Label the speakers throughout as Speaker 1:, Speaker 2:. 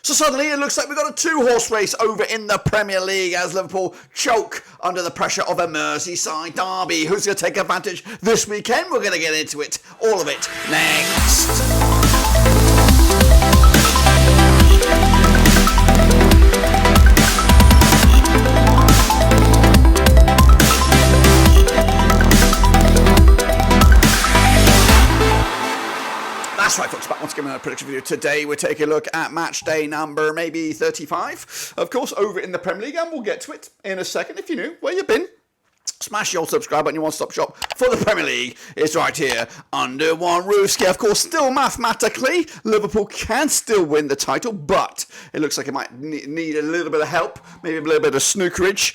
Speaker 1: So suddenly it looks like we've got a two-horse race over in the Premier League as Liverpool choke under the pressure of a Merseyside derby. Who's going to take advantage this weekend? We're going to get into it, all of it, next. That's right, folks, back once again with another prediction video. Today we're taking a look at match day number maybe 35, of course, over in the Premier League, and we'll get to it in a second. If you're new, where you been? Smash your subscribe button. Your one-stop shop for the Premier League is right here under one roof. Of course, still mathematically, Liverpool can still win the title, but it looks like it might need a little bit of help, maybe a little bit of snookerage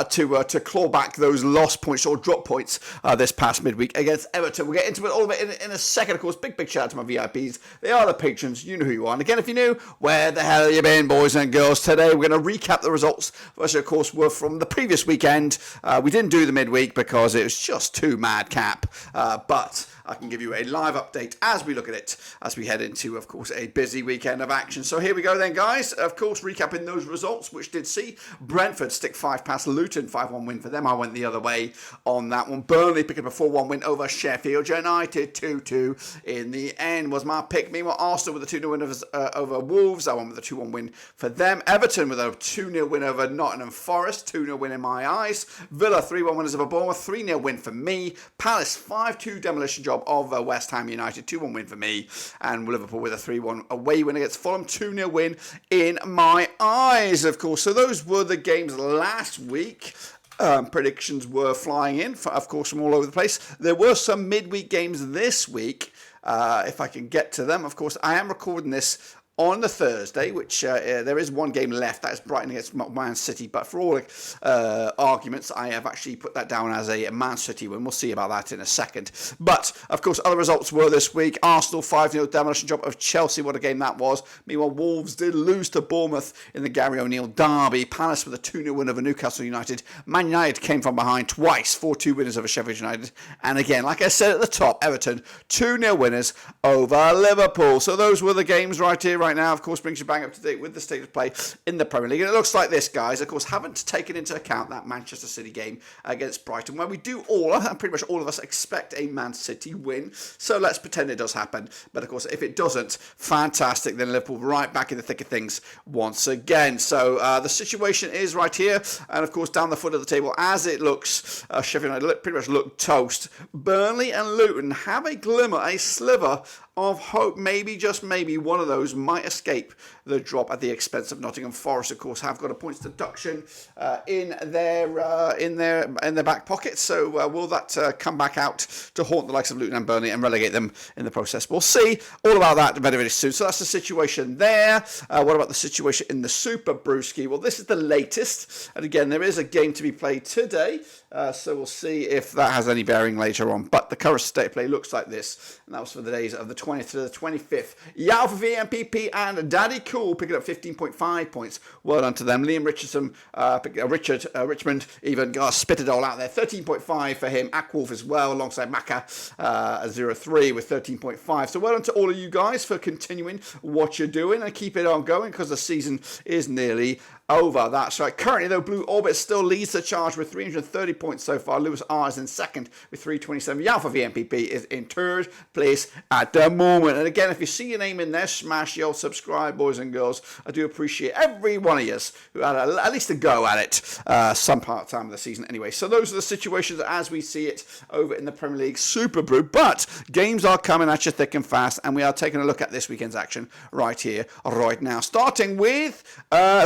Speaker 1: to claw back those lost points or drop points this past midweek against Everton. We'll get into it all of it in a second. Of course, big shout out to my VIPs. They are the patrons. You know who you are. And again, if you're new, where the hell have you been, boys and girls? Today we're going to recap the results, which of course were from the previous weekend. We didn't do the midweek because it was just too madcap, but I can give you a live update as we look at it, as we head into, of course, a busy weekend of action. So here we go then, guys. Of course, recapping those results, which did see Brentford stick 5 past Luton, 5-1 win for them. I went the other way on that one. Burnley picking up a 4-1 win over Sheffield United, 2-2 in the end was my pick. Meanwhile, Arsenal with a 2-0 win over Wolves. I went with a 2-1 win for them. Everton with a 2-0 win over Nottingham Forest, 2-0 win in my eyes. Villa 3-1 winners over Bournemouth, 3-0 win for me. Palace 5-2 demolition job of West Ham United, 2-1 win for me, and Liverpool with a 3-1 away win against Fulham, 2-0 win in my eyes, of course. So those were the games last week. Predictions were flying in, of course, from all over the place. There were some midweek games this week, if I can get to them. Of course, I am recording this on the Thursday, which there is one game left, that is Brighton against Man City, but for all arguments, I have actually put that down as a Man City win. We'll see about that in a second. But, of course, other results were this week. Arsenal 5-0 demolition job of Chelsea, what a game that was. Meanwhile, Wolves did lose to Bournemouth in the Gary O'Neill derby. Palace with a 2-0 win over Newcastle United. Man United came from behind twice, 4-2 winners over Sheffield United. And again, like I said at the top, Everton, 2-0 winners over Liverpool. So those were the games right here, right now. Of course, brings you bang up to date with the state of play in the Premier League. And it looks like this, guys. Of course, haven't taken into account that Manchester City game against Brighton, where we do all, and pretty much all of us, expect a Man City win. So let's pretend it does happen. But of course, if it doesn't, fantastic. Then Liverpool right back in the thick of things once again. So the situation is right here. And of course, down the foot of the table, as it looks, Sheffield United pretty much look toast. Burnley and Luton have a glimmer, a sliver of hope. Maybe, just maybe, one of those might escape the drop at the expense of Nottingham Forest. Of course, have got a points deduction in their back pocket. So will that come back out to haunt the likes of Luton and Burnley and relegate them in the process? We'll see all about that very, very soon. So that's the situation there. What about the situation in the Super Brewski? Well, this is the latest, and again, there is a game to be played today. So we'll see if that has any bearing later on. But the current state of play looks like this. And that was for the days of the 20th to the 25th. Yao for VMPP and Daddy Cool picking up 15.5 points. Well done to them. Liam Richardson, Richmond even spit it all out there. 13.5 for him. Akwolf as well, alongside Maka 0-3 with 13.5. So well done to all of you guys for continuing what you're doing and keep it on going, because the season is nearly over. That's right. Currently, though, Blue Orbit still leads the charge with 330 points so far. Lewis R is in second with 327. Yao for VMPP is in third place at the moment. And again, if you see your name in there, smash your subscribe, boys and girls. I do appreciate every one of you who had at least a go at it some part time of the season anyway. So those are the situations as we see it over in the Premier League Super Brew. But games are coming at you thick and fast, and we are taking a look at this weekend's action right here, right now. Starting with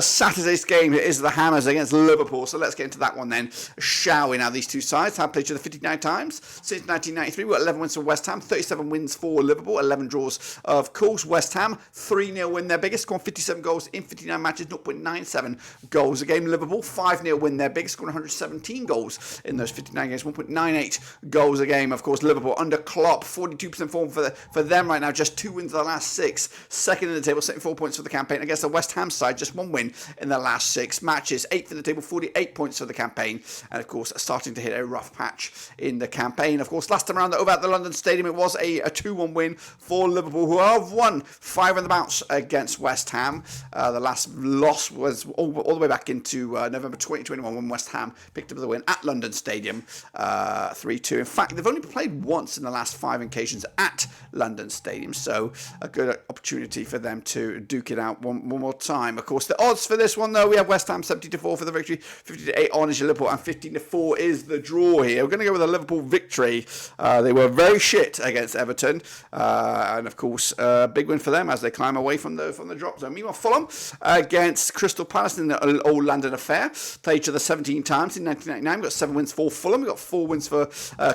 Speaker 1: Saturday's game, it is the Hammers against Liverpool. So let's get into that one then, shall we? Now, these two sides have played each other 59 times since 1993. We've got 11 wins for West Ham, 37 wins for Liverpool, 11 draws, of course. West Ham, 3-0 win, their biggest, scoring 57 goals in 59 matches, 0.97 goals a game. Liverpool, 5-0 win, their biggest, scoring 117 goals in those 59 games, 1.98 goals a game. Of course, Liverpool under Klopp, 42% form for them right now, just 2 wins in the last 6. Second in the table, 74 points for the campaign. Against the West Ham side, just 1 win in the last 6 matches. 8th in the table, 48 points for the campaign. And of course, starting to hit a rough patch in the campaign. Of course, last time around over at the London Stadium, it was a 2-1 win for Liverpool, who have won 5 in the bounce against West Ham. The last loss was all the way back into November 2021 when West Ham picked up the win at London Stadium, 3-2. In fact, they've only played once in the last 5 occasions at London Stadium, so a good opportunity for them to duke it out one more time. Of course, the odds for this one, though, we have West Ham 70-4 for the victory, 50-8 on is your Liverpool, and 15-4 is the draw here. We're going to go with a Liverpool victory. They were very shit against Everton, and of course, big win for them as they climb away from the drop zone. Meanwhile, Fulham against Crystal Palace in the old London affair. Played each other 17 times in 1999. We've got 7 wins for Fulham. We've got 4 wins for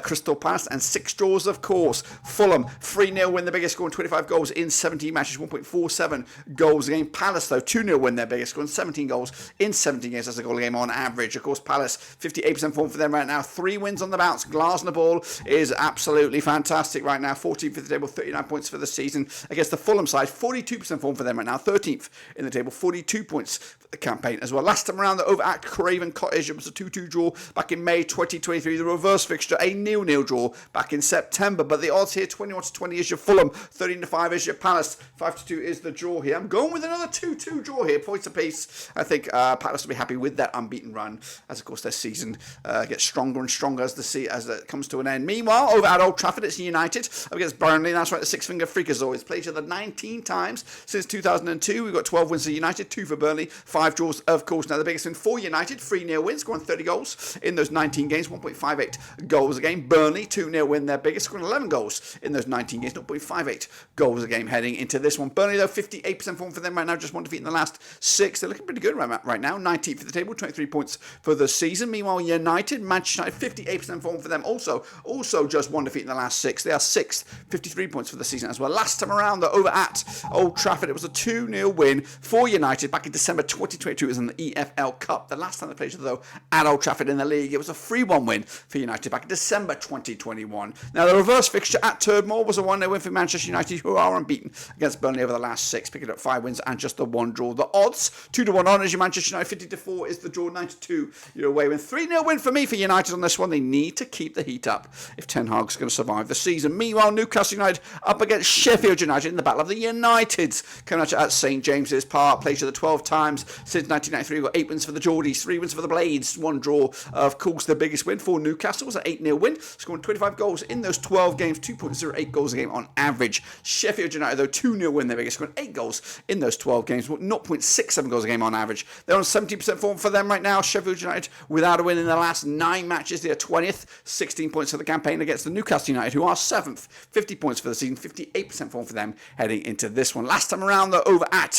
Speaker 1: Crystal Palace and 6 draws, of course. Fulham 3-0 win, the biggest score, 25 goals in 17 matches, 1.47 goals a game. Palace, though, 2-0 win, their biggest score, 17 goals in 17 games. That's a goal a game on average. Of course, Palace, 58% form for them right now. 3 wins on the bounce. Glasner Ball is absolutely fantastic right now. 14th for the table, 39 points for the season. Against the Fulham side, 42% form for them right now. 13th in the table, 42 points for the campaign as well. Last time around, the over at Craven Cottage, it was a 2-2 draw back in May 2023. The reverse fixture, a 0-0 draw back in September. But the odds here, 21-20 is your Fulham, 13-5 is your Palace, 5-2 is the draw here. I'm going with another 2-2 draw here, points apiece. I think Palace will be happy with that unbeaten run, as of course their season gets stronger and stronger as it comes to an end. Meanwhile, over at Old Trafford, it's United against Burnley. That's right, the six-finger freakazoids played each other 19 times since 2002. We've got 12 wins for United, 2 for Burnley, 5 draws, of course. Now the biggest win for United, 3-0 win, scoring 30 goals in those 19 games, 1.58 goals a game. Burnley, 2-0 win, their biggest, scoring 11 goals in those 19 games, 0.58 goals a game heading into this one. Burnley, though, 58% form for them right now, just 1 defeat in the last 6. They're looking pretty good right now, 19th for the table, 23 points for the season. Meanwhile, Manchester United, 58% form for them, also just 1 defeat in the last 6. They are 6th, 53 points for the season as well. Last time around, though, over at Old Trafford, it was a 2-0 win for United back in December 2022. It was in the EFL Cup. The last time they played each other, though, at Old Trafford in the league, it was a 3-1 win for United back in December 2021. Now, the reverse fixture at Turdmore was a 1-0 win for Manchester United, who are unbeaten against Burnley over the last 6, picking up 5 wins and just the 1 draw. The odds, 2-1 on is your Manchester United, 50-4 is the draw, 9-2 your away win. 3-0 win for me for United on this one. They need to keep the heat up if Ten Hag's going to survive the season. Meanwhile, Newcastle United up against Sheffield United in the Battle of the Uniteds. Coming at you at St James's Park. Played each other 12 times since 1993. We've got 8 wins for the Geordies, 3 wins for the Blades, 1 draw. Of course, the biggest win for Newcastle was an 8-0 win, scoring 25 goals in those 12 games, 2.08 goals a game on average. Sheffield United, though, 2-0 win, their biggest, scoring 8 goals in those 12 games, 0.67 goals a game on average. They're on 70% form for them right now. Sheffield United, without a win in the last 9 matches, they are 20th, 16 points for the campaign against the Newcastle United, who are 7th, 50 points for the season, 58% form for them heading into this one. Last time around, though, over at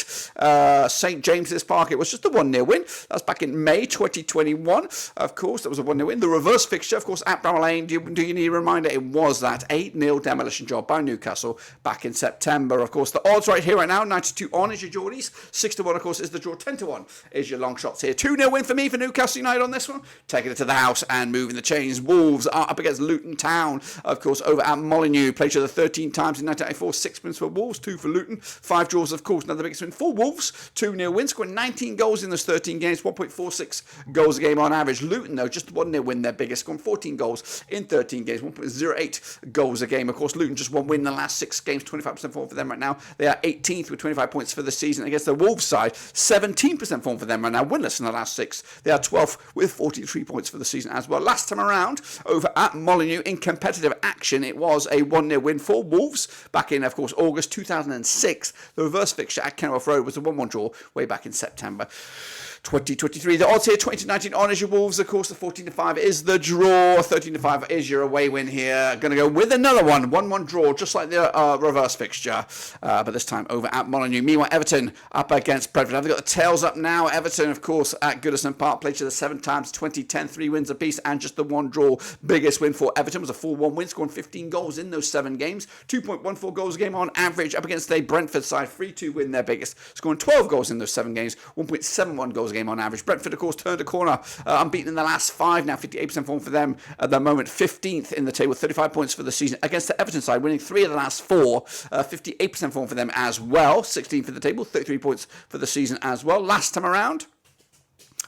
Speaker 1: St James's Park, it was just a 1-0 win. That's back in May 2021. Of course, that was a 1-0 win. The reverse fixture, of course, at Bramall Lane, do you need a reminder? It was that 8-0 demolition job by Newcastle back in September. Of course, the odds right here right now, 92 on is your Geordies, 6-1, of course, is the draw, 10-1 is your long shots here. 2-0 win for me for Newcastle United on this one. Taking it to the house and moving the chains. Wolves are up against Luton Town, of course, over at Molineux. Played each other 13 times in 1994. 6 wins for Wolves, 2 for Luton, 5 draws, of course. Another biggest win for Wolves, 2-0 win, scoring 19 goals in those 13 games, 1.46 goals a game on average. Luton, though, just 1-0 win, their biggest, scoring 14 goals in 13 games, 1.08 goals a game. Of course, Luton just 1 win in the last 6 games, 25% form for them right now. They are 18th with 25 points for the season against the Wolves side, 17% form for them right now, winless in the last 6. They are 12th with 43 points for the season as well. Last time around, over at Molineux, in competitive action, it was a 1-0 win for Wolves back in, of course, August 2006. The reverse fixture at Kenilworth Road was a 1-1 draw way back in September 2023. The odds here, 20-19 on is your Wolves. Of course, the 14-5 is the draw. 13-5 is your away win here. Going to go with another one. 1-1 draw, just like the reverse fixture, but this time over at Molineux. Meanwhile, Everton up against Brentford. Have they got the tails up now? Everton, of course, at Goodison Park. Played each other 7 times, 20-10, 3 wins apiece, and just the 1 draw. Biggest win for Everton was a 4-1 win, scoring 15 goals in those 7 games. 2.14 goals a game on average, up against a Brentford side. 3-2 win, their biggest, scoring 12 goals in those 7 games. 1.71 goals a game on average. Brentford, of course, turned a corner, unbeaten in the last 5 now, 58% form for them at the moment, 15th in the table, 35 points for the season against the Everton side, winning 3 of the last 4, 58% form for them as well, 16th in the table, 33 points for the season as well. Last time around,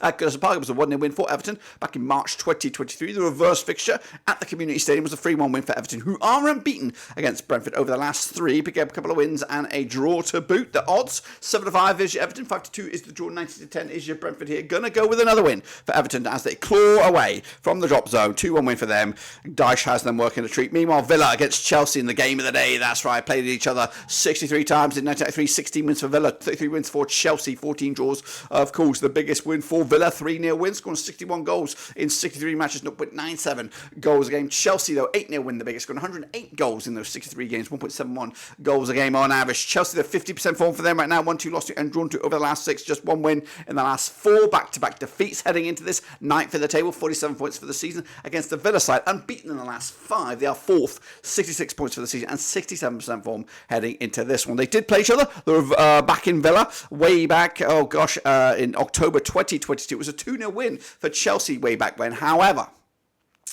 Speaker 1: at Goodison Park. It was a 1-0 win for Everton back in March 2023. The reverse fixture at the Community Stadium was a 3-1 win for Everton, who are unbeaten against Brentford over the last 3, picking up a couple of wins and a draw to boot. The odds, 7-5 is your Everton, 5-2 is the draw, 90-10 is your Brentford here. Gonna go with another win for Everton as they claw away from the drop zone. 2-1 win for them. Dyche has them working a treat. Meanwhile, Villa against Chelsea in the game of the day. That's right, played each other 63 times in 1993. 16 wins for Villa, 33 wins for Chelsea, 14 draws. Of course, the biggest win for Villa, 3-0 win, scoring 61 goals in 63 matches, 0.97 goals a game. Chelsea, though, 8-0 win, the biggest, scoring 108 goals in those 63 games, 1.71 goals a game on average. Chelsea, the 50% form for them right now, 1-2 lost to and drawn to over the last 6, just 1 win in the last 4 back-to-back defeats heading into this 9th in the table, 47 points for the season against the Villa side, unbeaten in the last 5. They are 4th, 66 points for the season and 67% form heading into this one. They did play each other. They were back in Villa way back, in October 2022. It was a 2-0 win for Chelsea way back when. However,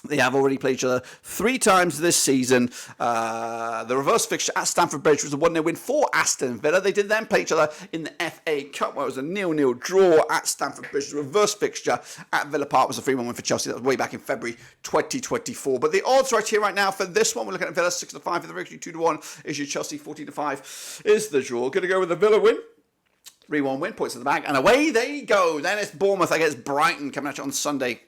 Speaker 1: they have already played each other 3 times this season. The reverse fixture at Stamford Bridge was a 1-0 win for Aston Villa. They did then play each other in the FA Cup, where it was a 0-0 draw at Stamford Bridge. The reverse fixture at Villa Park was a 3-1 win for Chelsea. That was way back in February 2024. But the odds right here, right now, for this one, we're looking at Villa 6-5 for the victory, 2-1 is your Chelsea, 14-5 is the draw. Going to go with the Villa win. 3-1 win, points in the bag, and away they go. Then it's Bournemouth against Brighton coming at you on Sunday,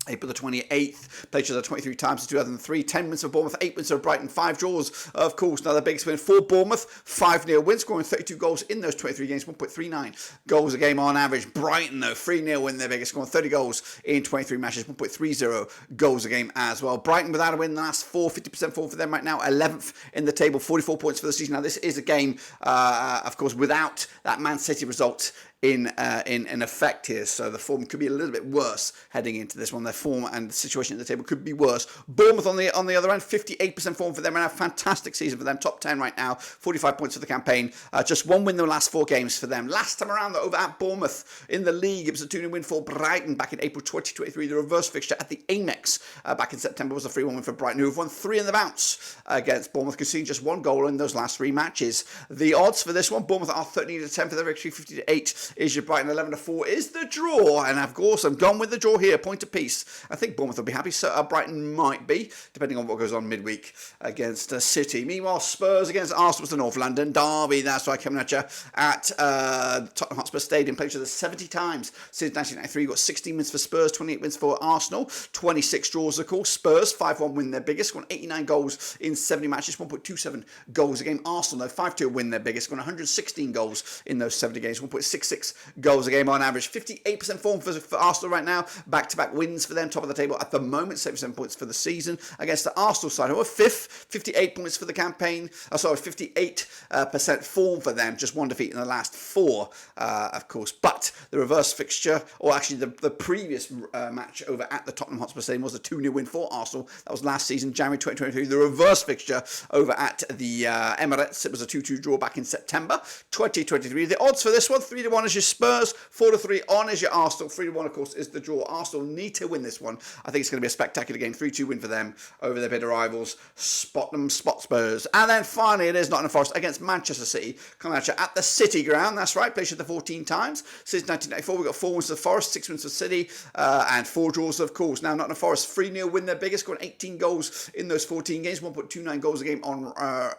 Speaker 1: April the 28th, played each other 23 times in 2003, 10 wins for Bournemouth, 8 wins for Brighton, 5 draws, of course. Now the biggest win for Bournemouth, 5-0 win, scoring 32 goals in those 23 games, 1.39 goals a game on average. Brighton, though, 3-0 win, their biggest, scoring 30 goals in 23 matches, 1.30 goals a game as well. Brighton without a win in the last 4, 50% form for them right now, 11th in the table, 44 points for the season. Now this is a game, of course, without that Man City result in effect here, so the form could be a little bit worse heading into this one. Their form and the situation at the table could be worse. Bournemouth on the other end, 58% form for them right now. Fantastic season for them, top 10 right now, 45 points for the campaign. Just 1 win in the last 4 games for them. Last time around, though, over at Bournemouth in the league, it was a 2-0 win for Brighton back in April 2023. The reverse fixture at the Amex back in September was a 3-1 win for Brighton, who have won 3 in the bounce against Bournemouth, conceding just 1 goal in those last 3 matches. The odds for this one, Bournemouth are 13-10 for their victory, 50-8 is your Brighton, 11-4 is the draw, and of course I'm gone with the draw here, point apiece. I think Bournemouth will be happy, so Brighton might be, depending on what goes on midweek against City. Meanwhile, Spurs against Arsenal was the North London derby. That's right, coming at you at Tottenham Hotspur Stadium. Played each other 70 times since 1993. Got 16 wins for Spurs, 28 wins for Arsenal, 26 draws of course. Spurs 5-1 win, their biggest, got 89 goals in 70 matches, 1.27 goals a game. Arsenal though 5-2 win, their biggest, got 116 goals in those 70 games, 1.66 goals a game on average. 58% form for Arsenal right now. Back-to-back wins for them, top of the table at the moment. 77 points for the season against the Arsenal side, who are 5th, 58 points for the campaign. 58% form for them. Just 1 defeat in the last 4, of course. But the reverse fixture, or actually the previous match over at the Tottenham Hotspur Stadium was a 2-0 win for Arsenal. That was last season, January 2023. The reverse fixture over at the Emirates, it was a 2-2 draw back in September 2023. The odds for this one, 3-1 is your Spurs, 4-3 on is your Arsenal, 3-1 of course is the draw. Arsenal need to win this one. I think it's going to be a spectacular game, 3-2 win for them over their bitter rivals, Spot Spurs. And then finally it is Nottingham Forest against Manchester City, coming at you at the City Ground. That's right, played the 14 times since 1994. We've got 4 wins for the Forest, 6 wins for City, and 4 draws of course. Now Nottingham Forest 3-0 win, their biggest, scoring 18 goals in those 14 games, 1.29 goals a game on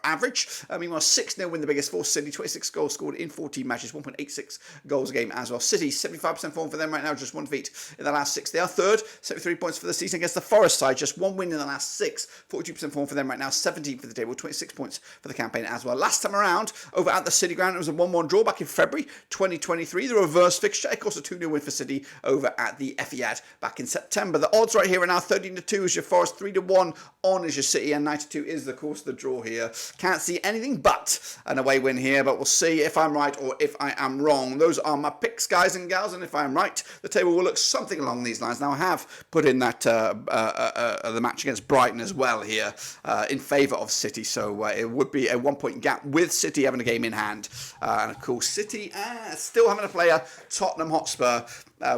Speaker 1: average. Meanwhile 6-0 win, the biggest for City, 26 goals scored in 14 matches, 1.86 goals a game as well. City 75% form for them right now, just 1 defeat in the last 6. They are 3rd, 73 points for the season against the Forest side, just 1 win in the last 6, 42% form for them right now, 17th for the table, 26 points for the campaign as well. Last time around over at the City Ground, it was a 1-1 draw back in February 2023. The reverse fixture, of course, a 2-0 win for City over at the Etihad back in September. The odds right here are now 13-2 is your Forest, 3-1 on is your City, and 92 is of course the draw here. Can't see anything but an away win here, but we'll see if I'm right or if I am wrong. Those are my picks, guys and gals, and if I'm right, the table will look something along these lines. Now I have put in that the match against Brighton as well here in favour of City, so it would be a 1-point gap with City having a game in hand, and of course City still having a player, Tottenham Hotspur,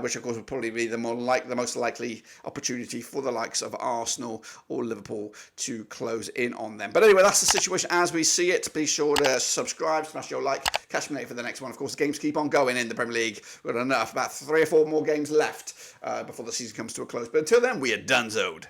Speaker 1: which of course would probably be the most likely opportunity for the likes of Arsenal or Liverpool to close in on them. But anyway, that's the situation as we see it. Be sure to subscribe, smash your like, catch me later for the next one. Of course, the games keep on going in the Premier League. We've got about 3 or 4 more games left before the season comes to a close. But until then, we are donezoed.